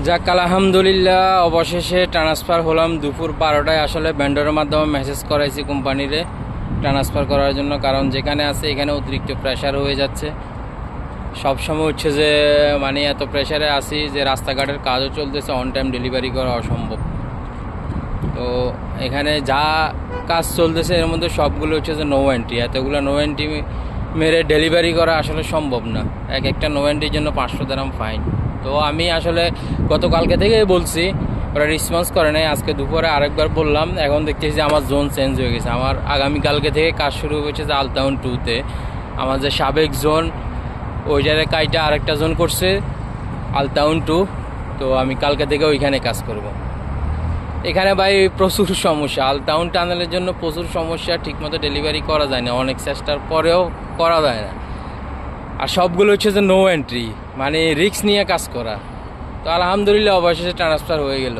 যাক আলহামদুলিল্লাহ, অবশেষে ট্রান্সফার হলাম দুপুর 12টায়। আসলে ভেন্ডরের মাধ্যমে মেসেজ করাইছি কোম্পানিরে ট্রান্সফার করার জন্য, কারণ যেখানে আছে এখানে অতিরিক্ত প্রেশার হয়ে যাচ্ছে। সবসময় হচ্ছে যে মানে এত প্রেশারে আসি যে রাস্তাঘাটের কাজও চলতেছে, অন টাইম ডেলিভারি করা অসম্ভব। তো এখানে যা কাজ চলতেছে এর মধ্যে সবগুলো হচ্ছে যে নো এন্ট্রি, এতগুলো নো এন্ট্রি মেরে ডেলিভারি করা আসলে সম্ভব না। এক একটা নো এন্ট্রির জন্য 500 দিরহাম ফাইন। তো আমি আসলে গতকালকে থেকেই বলছি, ওরা রেসপন্স করে নাই। আজকে দুপুরে আরেকবার বললাম, এখন দেখতেছি যে আমার জোন চেঞ্জ হয়ে গেছে। আমার আগামীকালকে থেকে কাজ শুরু হয়েছে যে আলটাউন 2-তে। আমার যে সাবেক জোন ওই জায়গায় কাইটা আরেকটা জোন করছে আলটাউন 2। তো আমি কালকে থেকে ওইখানে কাজ করব। এখানে ভাই প্রচুর সমস্যা, আলটাউন টানেলের জন্য প্রচুর সমস্যা। ঠিকমতো ডেলিভারি করা যায় না, অনেক চেষ্টার পরেও করা যায় না। আর সবগুলো হচ্ছে যে নো এন্ট্রি, মানে রিস্ক নিয়ে কাজ করা। তো আলহামদুলিল্লাহ অবশেষে ট্রান্সফার হয়ে গেল।